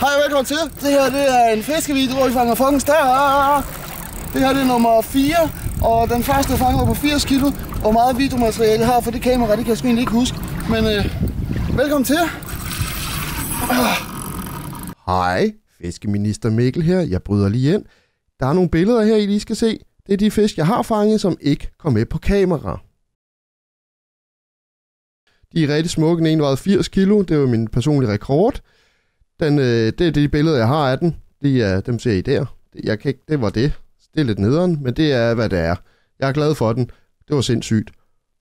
Hej og velkommen til. Det her det er en fiskevideo, hvor vi fanger fangst der. Det her det er nummer 4, og den første fanger på 80 kilo. Hvor meget videomateriale jeg har for det kamera, det kan jeg sgu egentlig ikke huske. Men velkommen til. Hej, fiskeminister Mikkel her. Jeg bryder lige ind. Der er nogle billeder her, I lige skal se. Det er de fisk, jeg har fanget, som ikke kom med på kamera. De er rigtig smukke. Den ene vejede 80 kilo. Det var min personlige rekord. Det er de billeder, jeg har af den. Dem ser I der. Jeg kan ikke, det var det. Det er lidt nederen, men det er, hvad det er. Jeg er glad for den. Det var sindssygt.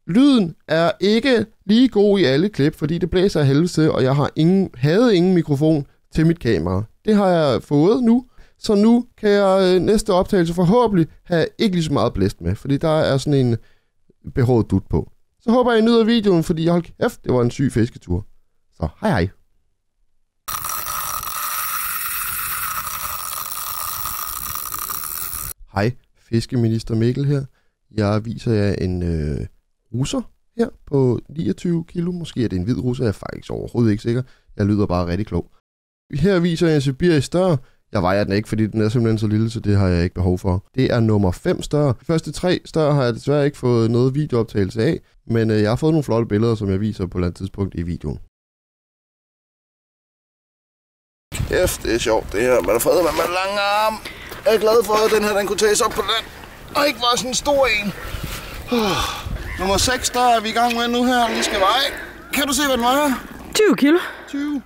Lyden er ikke lige god i alle klip, fordi det blæser af helvede, og jeg havde ingen mikrofon til mit kamera. Det har jeg fået nu, så nu kan jeg næste optagelse forhåbentlig have ikke lige så meget blæst med, fordi der er sådan en behåret dut på. Så håber jeg, I nyder videoen, fordi hold kæft, det var en syg fisketur. Så hej hej. Hej, fiskeminister Mikkel her. Jeg viser jer en russer her på 29 kilo. Måske er det en hvid russer, jeg er faktisk overhovedet ikke sikker. Jeg lyder bare rigtig klog. Her viser jeg en sibirisk stør. Jeg vejer den ikke, fordi den er simpelthen så lille, så det har jeg ikke behov for. Det er nummer 5 stør. De første 3 stør har jeg desværre ikke fået noget videooptagelse af, men jeg har fået nogle flotte billeder, som jeg viser på et eller andet tidspunkt i videoen. Kæft, det er sjovt det her. Man er fredet med lange arm. Jeg er glad for, at den her den kunne tages op på land. Og ikke var sådan en stor en. Nummer 6, der er vi i gang med nu her. Vi skal veje. Kan du se, hvad den vejer? 20 kilo. 20.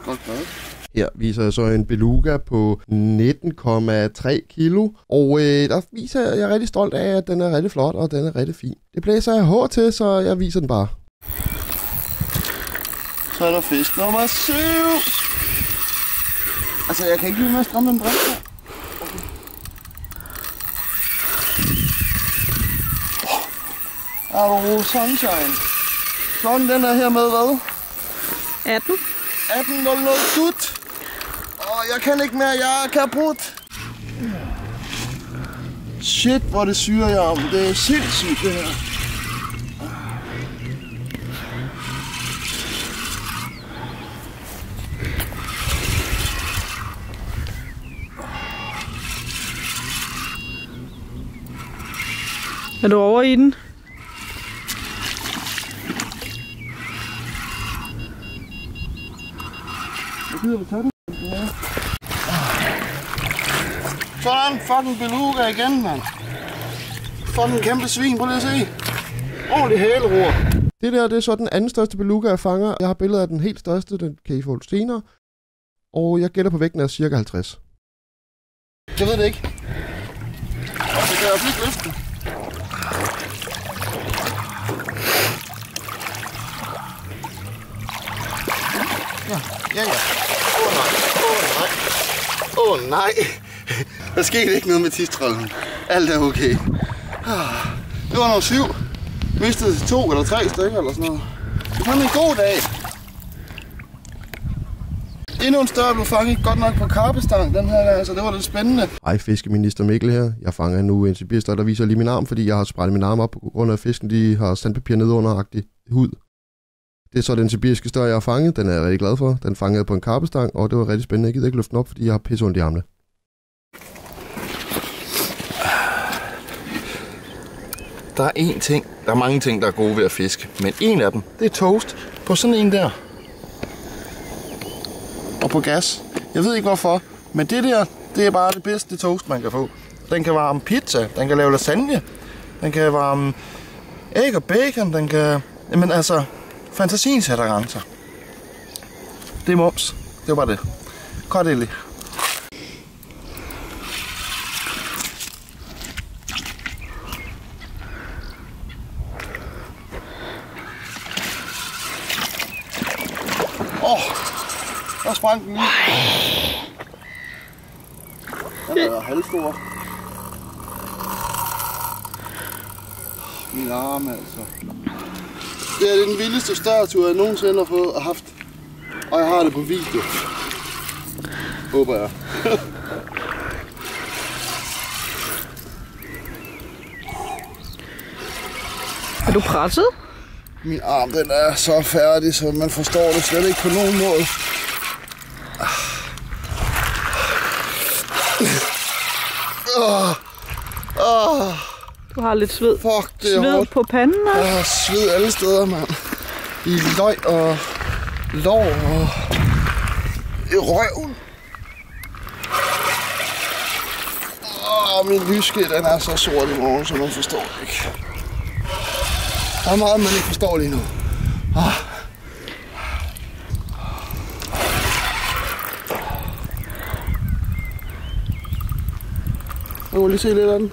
Godt glad. Her viser jeg så en beluga på 19,3 kilo, og der viser jeg er rigtig stolt af, at den er rigtig flot, og den er rigtig fin. Det blæser jeg hårdt til, så jeg viser den bare. Så er der fisk nummer 7. Altså, jeg kan ikke blive med at stramme den brænd her. Okay. Sunshine. Klokken den er her med hvad? 18. 18.00 dut. Jeg kan ikke mere, jeg er kaput. Shit, hvor det syrer jeg om. Det er sindssygt, det her. Er du over i den? Sådan, fucking beluga igen, mand. Fucking kæmpe svin, prøv lige at se. Ordentlig hæleror. Det der, det er så den anden største beluga, jeg fanger. Jeg har billeder af den helt største, den kan I få senere. Og jeg gætter på vægten af cirka 50. Jeg ved det ikke. Det kan jeg ikke løfte. Ja. Åh nej. Der skete ikke noget med tidstrollen. Alt er okay. Det var nummer 7. Mistede 2 eller 3 stykker eller sådan noget. Det var en god dag. Endnu en større blev fanget, godt nok på karpestang den her gang, så det var lidt spændende. Hej, fiskeminister Mikkel her. Jeg fanger nu en sibirstør, der viser lige min arm, fordi jeg har sprættet min arm op på grund af, at fisken de har sandpapir nedunderagtig hud. Det er så den sibiriske stør, jeg har fanget. Den er jeg rigtig glad for. Den fangede på en karpestang, og det var rigtig spændende. Jeg gider ikke løfte den op, fordi jeg har pisse ondt i armene. Der er mange ting, der er gode ved at fiske, men en af dem, det er toast på sådan en der. Og på gas. Jeg ved ikke hvorfor, men det der, det er bare det bedste toast, man kan få. Den kan varme pizza, den kan lave lasagne, den kan varme æg og bacon, den kan... Jamen altså, fantasien sætter grænser. Det er mums. Det var det. Godt ældig. Der sprang den lige. Den er halvstor. Min arme altså. Det er den vildeste størretur, jeg nogensinde har fået og haft. Og jeg har det på video. Håber jeg. Er du presset? Min arm, den er så færdig, så man forstår det slet ikke på nogen måde. Du har lidt sved. Fuck, det er sved hårdt. på panden også. Jeg har sved alle steder, mand. I løg og lår og i røven. Min lyske, den er så sort i morgen, så man forstår det ikke. Der er meget, man ikke forstår lige nu. Jeg må lige se lidt af den.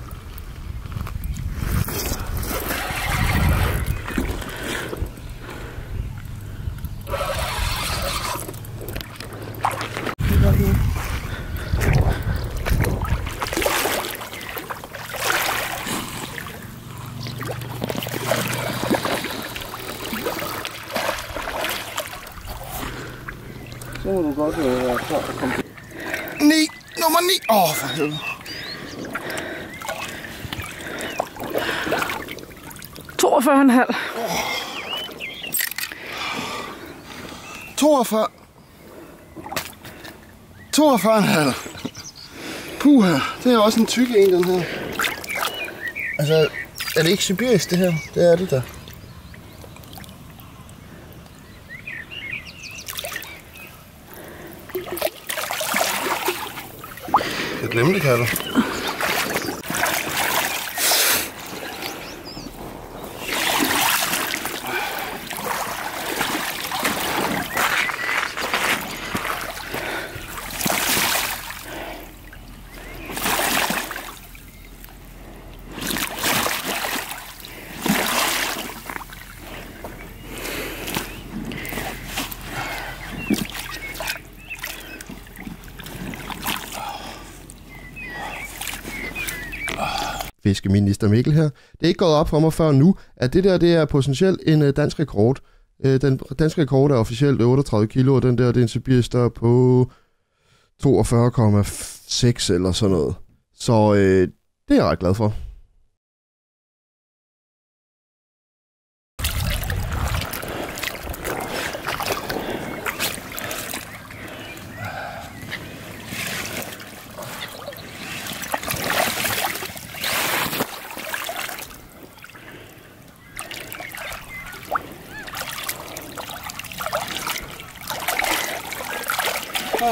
Så må du godt være klar at komme til. 9! Nummer 9! For helvede. 42,5. 42. 42,5. Puha, det er også en tyk en, den her. Altså, er det ikke sibirisk, det her? Det er det da. Jeg glemte det, Kalle. Fiskeminister Mikkel her. Det er ikke gået op for mig før nu, at det er potentielt en dansk rekord. Den danske rekord er officielt 38 kilo, og den der, det er en sibirisk der på 42,6 eller sådan noget. Så det er jeg ret glad for.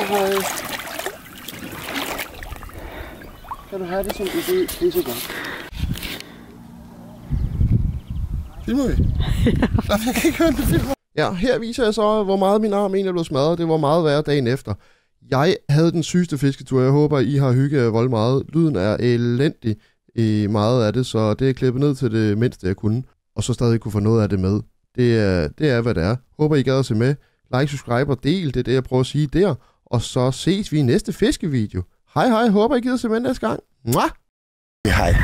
Hej. Kan du have det, som du vil? Det er så godt. Filmer vi? Ja. Jeg kan ikke høre, det filmer. Ja, her viser jeg så, hvor meget min arm egentlig blev smadret. Det var meget værre dagen efter. Jeg havde den sygeste fisketur. Jeg håber, I har hygget jer vold meget. Lyden er elendig i meget af det, så det er klippet ned til det mindste, jeg kunne. Og så stadig kunne få noget af det med. Det er hvad det er. Håber, I gad at se med. Like, subscribe og del. Det er det, jeg prøver at sige der. Og så ses vi i næste fiskevideo. Hej hej, håber I gider se med næste gang. Mwah! Hej.